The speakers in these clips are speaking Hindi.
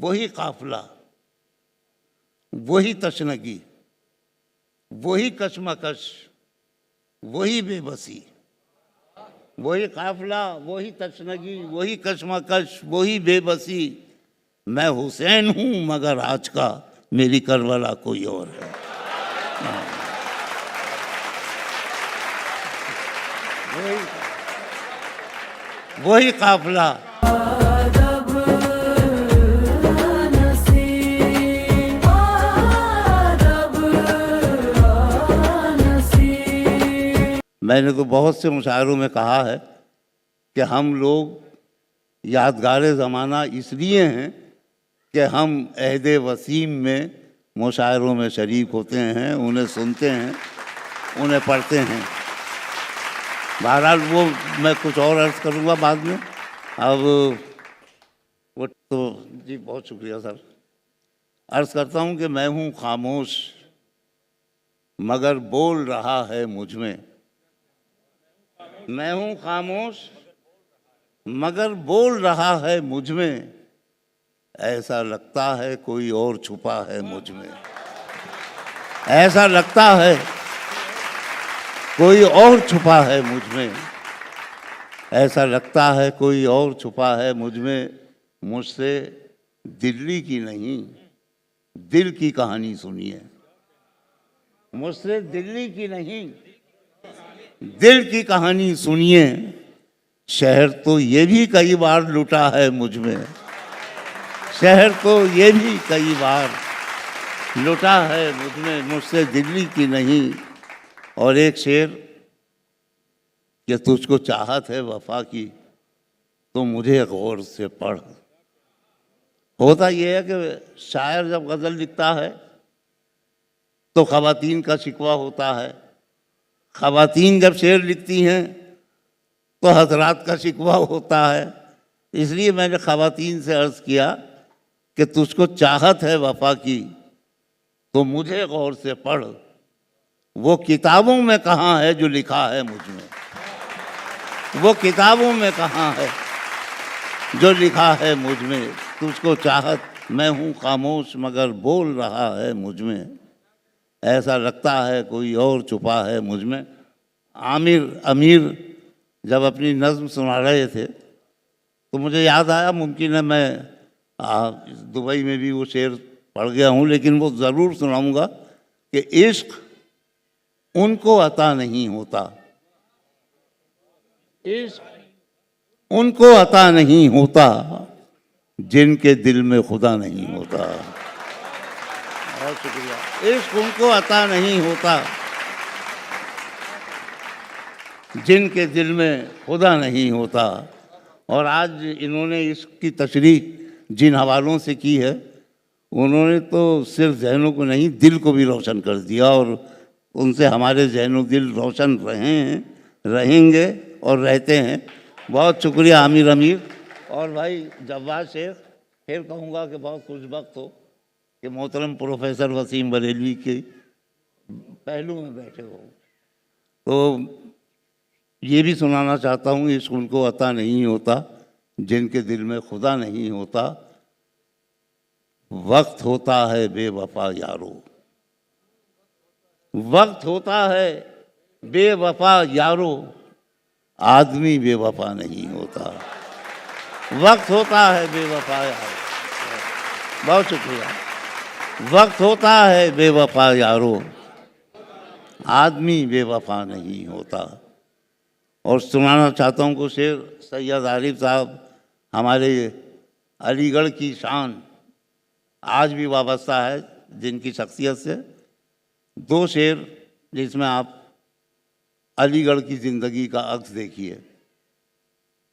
वही काफिला, वही तशनगी, वही कशमकश, वही बेबसी। वही काफिला, वही तशनगी, वही कशमकश, वही बेबसी। मैं हुसैन हूँ मगर आज का मेरी करबला कोई और है। वही काफिला। मैंने तो बहुत से मुशायरों में कहा है कि हम लोग यादगार ज़माना इसलिए हैं कि हम अहद वसीम में मुशायरों में शरीक होते हैं, उन्हें सुनते हैं, उन्हें पढ़ते हैं। बहरहाल वो मैं कुछ और अर्ज़ करूँगा बाद में। अब वो तो जी बहुत शुक्रिया सर। अर्ज़ करता हूँ कि मैं हूँ खामोश मगर बोल रहा है मुझ में। मैं हूँ खामोश मगर बोल रहा है मुझ में। ऐसा लगता है कोई और छुपा है मुझ में। ऐसा लगता है कोई और छुपा है मुझ में। ऐसा लगता है कोई और छुपा है मुझ में। मुझसे दिल्ली की नहीं दिल की कहानी सुनिए। मुझसे दिल्ली की नहीं दिल की कहानी सुनिए। शहर तो ये भी कई बार लुटा है मुझ में। शहर तो ये भी कई बार लुटा है मुझ में। मुझसे दिल्ली की नहीं। और एक शेर कि तुझको चाहत है वफा की तो मुझे गौर से पढ़। होता यह है कि शायर जब गज़ल लिखता है तो ख़वातीन का शिकवा होता है। ख़वातीन जब शेर लिखती हैं तो हज़रात का शिकवा होता है। इसलिए मैंने ख़वातीन से अर्ज़ किया कि तुझको चाहत है वफा की तो मुझे गौर से पढ़। वो किताबों में कहाँ है जो लिखा है मुझ में। वो किताबों में कहाँ है जो लिखा है मुझ में। तुझको चाहत मैं हूँ खामोश मगर बोल रहा है मुझ में। ऐसा लगता है कोई और छुपा है मुझ में। आमिर अमीर जब अपनी नज़्म सुना रहे थे तो मुझे याद आया, मुमकिन है मैं दुबई में भी वो शेर पढ़ गया हूँ, लेकिन वो ज़रूर सुनाऊँगा कि इश्क उनको अता नहीं होता। इश्क उनको अता नहीं होता जिनके दिल में खुदा नहीं होता। बहुत शुक्रिया। इश्क उनको अता नहीं होता जिनके दिल में खुदा नहीं होता। और आज इन्होंने इसकी तशरीह जिन हवालों से की है उन्होंने तो सिर्फ जहनों को नहीं दिल को भी रोशन कर दिया। और उनसे हमारे जहनों दिल रोशन रहे हैं, रहेंगे और रहते हैं। बहुत शुक्रिया आमिर अमीर। और भाई जव्वाद शेख, फिर कहूँगा कि बहुत खुशबख्त हो कि मोहतरम प्रोफेसर वसीम बरेलवी के पहलू में बैठे हो। तो ये भी सुनाना चाहता हूँ, इश्क उनको अता नहीं होता जिनके दिल में खुदा नहीं होता। वक्त होता है बेवफा यारो। वक्त होता है बेवफा यारो। आदमी बेवफा नहीं होता। वक्त होता है बेवफा यारो। बहुत शुक्रिया। वक्त होता है बेवफा यारो। आदमी बेवफा नहीं होता। और सुनाना चाहता हूँ कुछ शेर सैयद आरिफ साहब, हमारे अलीगढ़ की शान, आज भी वाबस्ता है जिनकी शख्सियत से। दो शेर जिसमें आप अलीगढ़ की ज़िंदगी का अक्स देखिए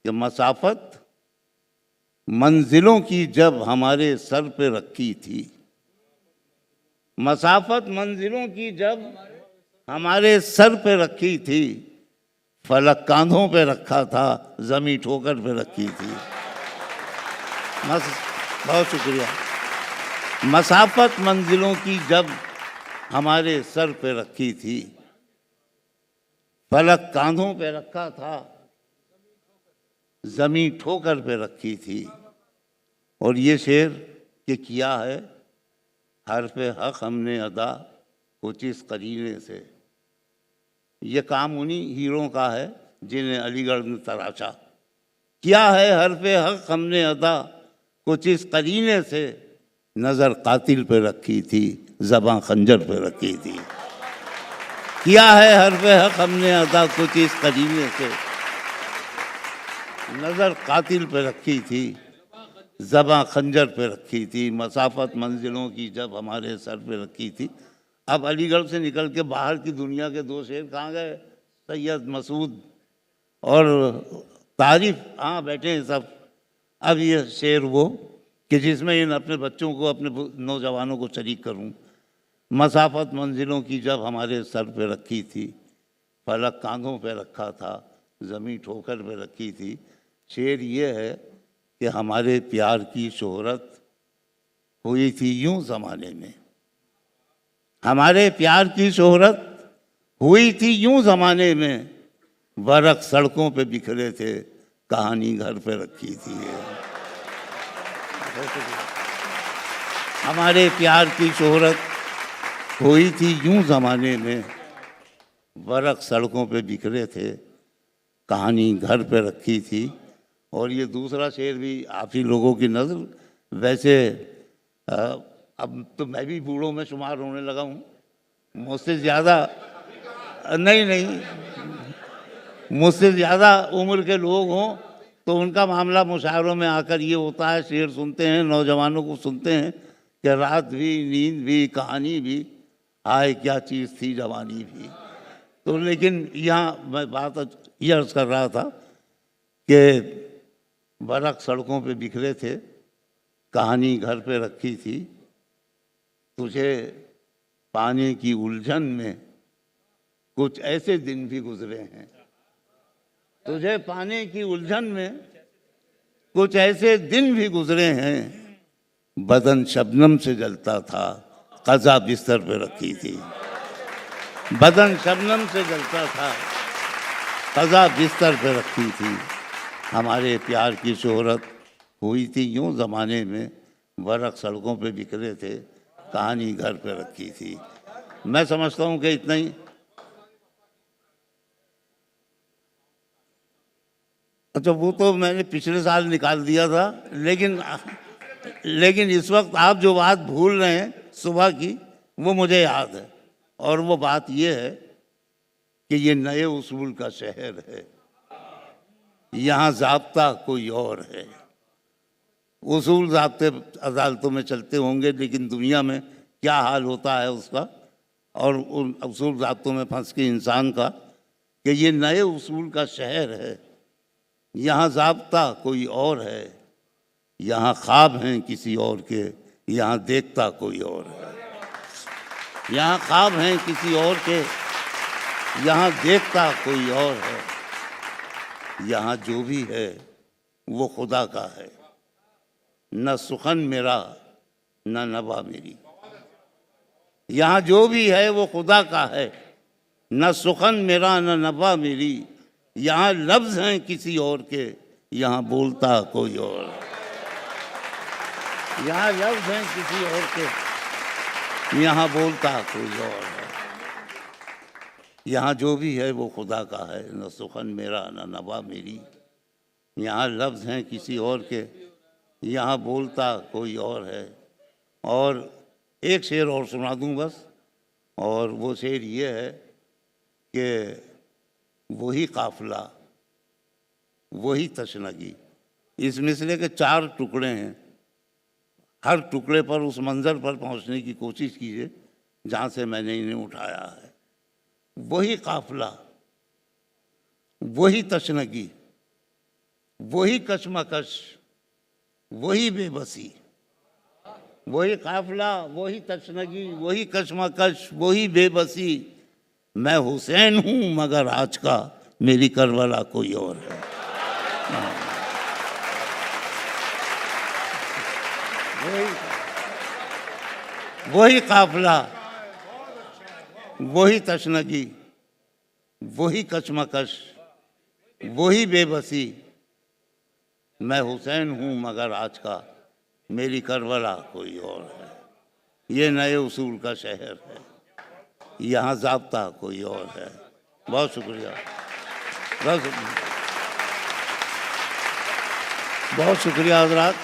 कि मसाफत मंजिलों की जब हमारे सर पे रखी थी। मसाफत मंजिलों की जब हमारे सर पे रखी थी। फलक कांधों पे रखा था, ज़मीं ठोकर पे रखी थी। बहुत शुक्रिया। मसाफत मंजिलों की जब हमारे सर पे रखी थी। फलक कांधों पे रखा था, ज़मीं ठोकर पे रखी थी। और ये शेर कि किया है हर्फ़ हक़ हमने अदा कुछ इस करीने से। ये काम उन्हीं हीरों का है जिन्हें अलीगढ़ ने तराशा। किया है हर्फ़ हक़ हमने अदा कुछ इस करीने से, नज़र कातिल पे रखी थी, ज़बां खंजर पे रखी थी। किया है हर्फ़ हक़ हमने अदा कुछ इस करीने से, नज़र कातिल पे रखी थी, ज़बां खंजर पे रखी थी, मसाफ़त मंजिलों की जब हमारे सर पे रखी थी। अब अलीगढ़ से निकल के बाहर की दुनिया के दो शेर कहाँ गए? सैयद मसूद और तारिफ, हाँ बैठे हैं सब। अब ये शेर वो कि जिसमें इन अपने बच्चों को, अपने नौजवानों को शरीक करूं। मसाफ़त मंजिलों की जब हमारे सर पे रखी थी, फलक कांधों पे रखा था, ज़मीं ठोकर पे रखी थी। शेर ये है कि हमारे प्यार की शोहरत हुई थी यूं ज़माने में, हमारे प्यार की शोहरत हुई थी यूं ज़माने में, वर्क़ सड़कों पे बिखरे थे, कहानी घर पे रखी थी। हमारे प्यार की शोहरत हुई थी यूं ज़माने में, वर्क़ सड़कों पे बिखरे थे, कहानी घर पे रखी थी। और ये दूसरा शेर भी आप ही लोगों की नज़र। वैसे अब तो मैं भी बूढ़ों में शुमार होने लगा हूँ, मुझसे ज़्यादा नहीं, मुझसे ज़्यादा उम्र के लोग हों तो उनका मामला मुशायरों में आकर ये होता है, शेर सुनते हैं, नौजवानों को सुनते हैं कि रात भी, नींद भी, कहानी भी, हाय क्या चीज़ थी जवानी भी। तो लेकिन यहाँ मैं बात ये अर्ज़ कर रहा था कि वर्क़ सड़कों पे बिखरे थे, कहानी घर पे रखी थी, तुझे पाने की उलझन में कुछ ऐसे दिन भी गुजरे हैं, तुझे पाने की उलझन में कुछ ऐसे दिन भी गुजरे हैं, बदन शबनम से जलता था, क़ज़ा बिस्तर पे रखी थी। बदन शबनम से जलता था, क़ज़ा बिस्तर पे रखी थी। हमारे प्यार की शोहरत हुई थी यूं ज़माने में, वर्क़ सड़कों पे बिखरे थे, कहानी घर पे रखी थी। मैं समझता हूँ कि इतना ही। अच्छा, वो तो मैंने पिछले साल निकाल दिया था, लेकिन इस वक्त आप जो बात भूल रहे हैं सुबह की, वो मुझे याद है। और वो बात ये है कि ये नए उसूल का शहर है, यहाँ ज़ाब्ता कोई और है। उसूल ज़ाब्ते अदालतों में चलते होंगे, लेकिन दुनिया में क्या हाल होता है उसका और उन उसूल ज़ाब्तों में फंस के इंसान का, कि ये नए उसूल का शहर है, यहाँ ज़ाब्ता कोई और है, यहाँ ख्वाब हैं किसी और के, यहाँ देखता कोई और है। यहाँ ख्वाब हैं किसी और के, यहाँ देखता कोई और है। यहाँ जो भी है वो खुदा का है, न सुखन मेरा न नवा मेरी। यहाँ जो भी है वो खुदा का है, न सुखन मेरा न नवा मेरी। यहाँ लफ्ज़ हैं किसी और के, यहाँ बोलता कोई और। यहाँ लफ्ज़ हैं किसी और के, यहाँ बोलता कोई और है। यहाँ जो भी है वो खुदा का है, न सुखन मेरा न नवा मेरी। यहाँ लफ्ज़ हैं किसी और के, यहाँ बोलता कोई और है। और एक शेर और सुना दूँ बस, और वो शेर ये है कि वही काफ़िला वही तशनगी। इस मिसरे के 4 टुकड़े हैं, हर टुकड़े पर उस मंज़र पर पहुंचने की कोशिश कीजिए जहाँ से मैंने इन्हें उठाया है। वही काफ़िला वही तशनगी, वही कशमकश, वही बेबसी। वही काफ़िला वही तशनगी, वही कशमकश, वही बेबसी। मैं हुसैन हूँ मगर आज का मेरी करबला कोई और है। वही काफ़िला वही तशनगी, वही कशमकश, वही बेबसी। मैं हुसैन हूँ मगर आज का मेरी करबला कोई और है। ये नए उसूल का शहर है, यहाँ ज़ाब्ता कोई और है। बहुत शुक्रिया, बहुत शुक्रिया, बहुत शुक्रिया हज़रात।